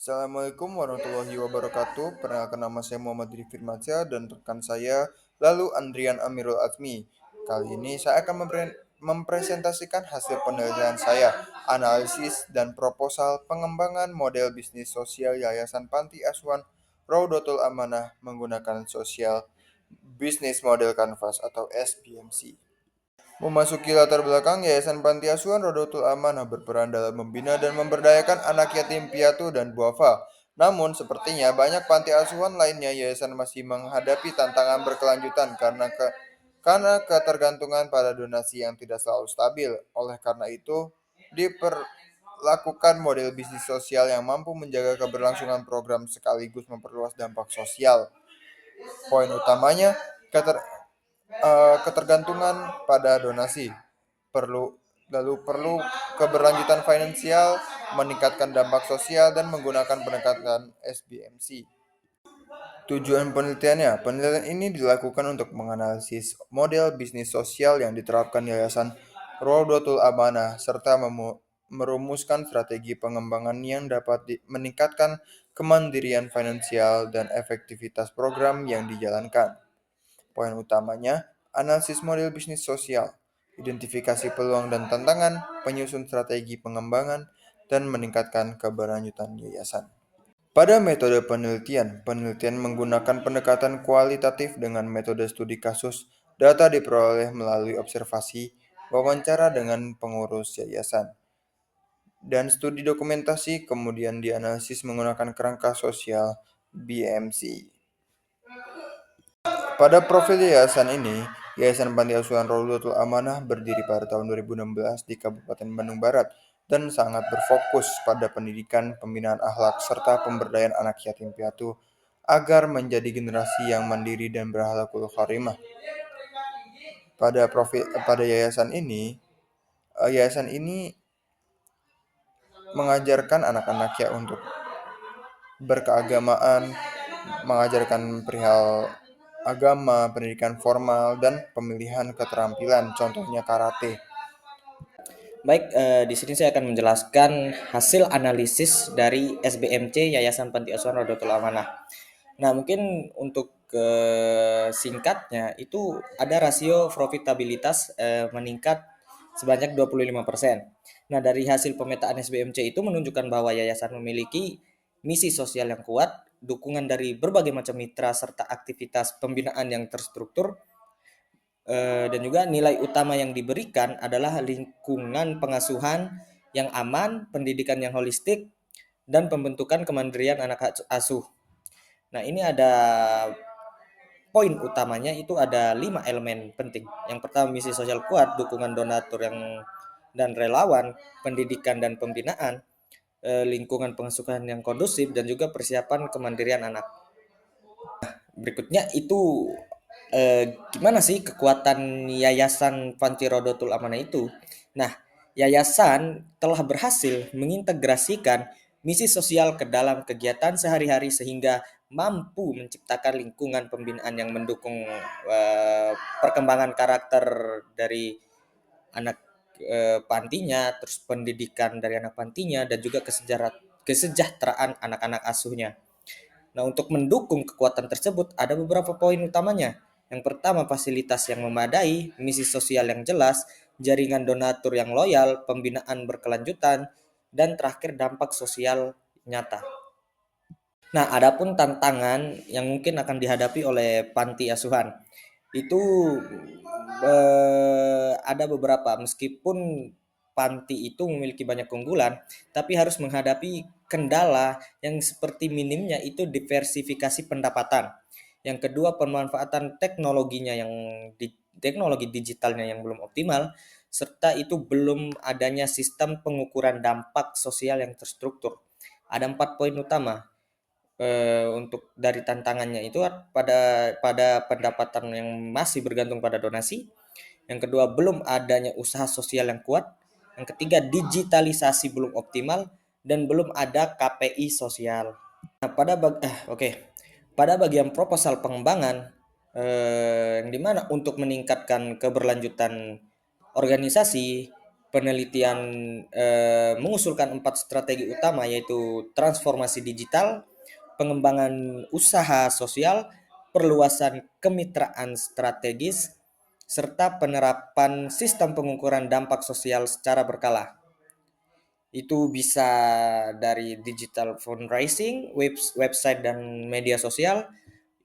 Assalamualaikum warahmatullahi wabarakatuh. Perkenalkan, nama saya Muhammad Dri Firmansyah dan rekan saya lalu Andrian Amirul Azmi. Kali ini saya akan mempresentasikan hasil penelitian saya, analisis dan proposal pengembangan model bisnis sosial Yayasan Panti Asuhan Raudatul Amanah menggunakan Social Business Model Canvas atau SBMC. Memasuki latar belakang, Yayasan Panti Asuhan Rodotul Amanah berperan dalam membina dan memberdayakan anak yatim piatu dan duafa. Namun, sepertinya banyak panti asuhan lainnya, yayasan masih menghadapi tantangan berkelanjutan karena ketergantungan pada donasi yang tidak selalu stabil. Oleh karena itu, diperlakukan model bisnis sosial yang mampu menjaga keberlangsungan program sekaligus memperluas dampak sosial. Poin utamanya, ketergantungan pada donasi. Perlu keberlanjutan finansial, meningkatkan dampak sosial dan menggunakan pendekatan SBMC. Tujuan penelitiannya, penelitian ini dilakukan untuk menganalisis model bisnis sosial yang diterapkan Yayasan Raudatul Amanah serta merumuskan strategi pengembangan yang dapat meningkatkan kemandirian finansial dan efektivitas program yang dijalankan. Poin utamanya, analisis model bisnis sosial, identifikasi peluang dan tantangan, penyusun strategi pengembangan, dan meningkatkan keberlanjutan yayasan. Pada metode penelitian, penelitian menggunakan pendekatan kualitatif dengan metode studi kasus. Data diperoleh melalui observasi, wawancara dengan pengurus yayasan, dan studi dokumentasi kemudian dianalisis menggunakan kerangka sosial BMC. Pada profil yayasan ini, Yayasan Panti Asuhan Raudatul Amanah berdiri pada tahun 2016 di Kabupaten Bandung Barat dan sangat berfokus pada pendidikan, pembinaan akhlak, serta pemberdayaan anak yatim piatu agar menjadi generasi yang mandiri dan berakhlakul karimah. Pada yayasan ini mengajarkan anak-anaknya untuk berkeagamaan, mengajarkan perihal agama, pendidikan formal, dan pemilihan keterampilan, contohnya karate. Baik, di sini saya akan menjelaskan hasil analisis dari SBMC Yayasan Panti Asuhan Rodotul Amanah. Nah, mungkin untuk singkatnya itu ada rasio profitabilitas meningkat sebanyak 25%. Nah, dari hasil pemetaan SBMC itu menunjukkan bahwa yayasan memiliki misi sosial yang kuat, dukungan dari berbagai macam mitra serta aktivitas pembinaan yang terstruktur, dan juga nilai utama yang diberikan adalah lingkungan pengasuhan yang aman, pendidikan yang holistik, dan pembentukan kemandirian anak asuh. Nah, ini ada poin utamanya itu ada 5 elemen penting. Yang pertama, misi sosial kuat, dukungan donatur dan relawan, pendidikan dan pembinaan, lingkungan pengasuhan yang kondusif, dan juga persiapan kemandirian anak. Berikutnya itu gimana sih kekuatan Yayasan Panti Rodotul Amanah itu? Nah, yayasan telah berhasil mengintegrasikan misi sosial ke dalam kegiatan sehari-hari sehingga mampu menciptakan lingkungan pembinaan yang mendukung perkembangan karakter dari anak pantinya, terus pendidikan dari anak pantinya, dan juga kesejahteraan anak-anak asuhnya. Nah, untuk mendukung kekuatan tersebut ada beberapa poin utamanya. Yang pertama, fasilitas yang memadai, misi sosial yang jelas, jaringan donatur yang loyal, pembinaan berkelanjutan, dan terakhir dampak sosial nyata. Nah, adapun tantangan yang mungkin akan dihadapi oleh panti asuhan itu ada beberapa. Meskipun panti itu memiliki banyak keunggulan, tapi harus menghadapi kendala yang seperti minimnya itu diversifikasi pendapatan. Yang kedua, pemanfaatan teknologi digitalnya yang belum optimal, serta itu belum adanya sistem pengukuran dampak sosial yang terstruktur. Ada 4 poin utama untuk dari tantangannya itu pada pendapatan yang masih bergantung pada donasi. Yang kedua, belum adanya usaha sosial yang kuat. Yang ketiga, digitalisasi belum optimal dan belum ada KPI sosial. Nah, pada bagian proposal pengembangan yang dimana untuk meningkatkan keberlanjutan organisasi, penelitian mengusulkan 4 strategi utama, yaitu transformasi digital, pengembangan usaha sosial, perluasan kemitraan strategis, serta penerapan sistem pengukuran dampak sosial secara berkala. Itu bisa dari digital fundraising, website dan media sosial,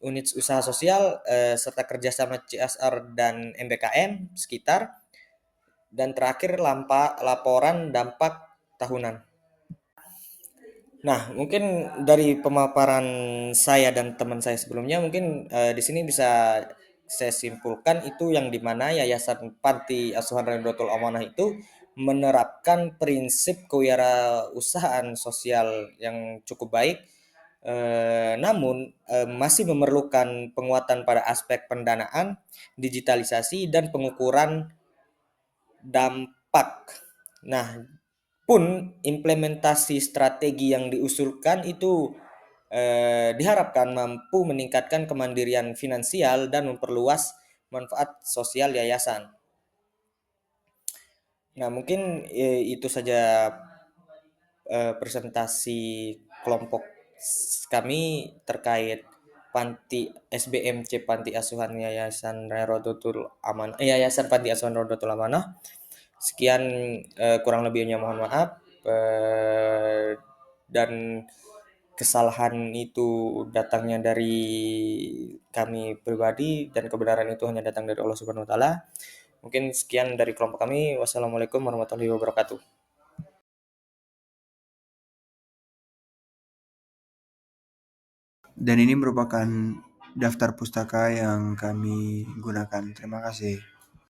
unit usaha sosial, serta kerjasama CSR dan MBKM sekitar, dan terakhir laporan dampak tahunan. Nah, mungkin dari pemaparan saya dan teman saya sebelumnya, mungkin di sini bisa saya simpulkan itu yang dimana Yayasan Panti Asuhan Nahdlatul Amanah itu menerapkan prinsip kewirausahaan sosial yang cukup baik, namun masih memerlukan penguatan pada aspek pendanaan, digitalisasi, dan pengukuran dampak. Nah, pun implementasi strategi yang diusulkan itu diharapkan mampu meningkatkan kemandirian finansial dan memperluas manfaat sosial yayasan. Nah, mungkin itu saja presentasi kelompok kami terkait Panti Asuhan Yayasan Rodotul Amanah, Yayasan Panti Asuhan Rodotul Amanah. Sekian, kurang lebihnya mohon maaf, dan kesalahan itu datangnya dari kami pribadi dan kebenaran itu hanya datang dari Allah Subhanahu wa taala. Mungkin sekian dari kelompok kami. Wassalamualaikum warahmatullahi wabarakatuh. Dan ini merupakan daftar pustaka yang kami gunakan. Terima kasih.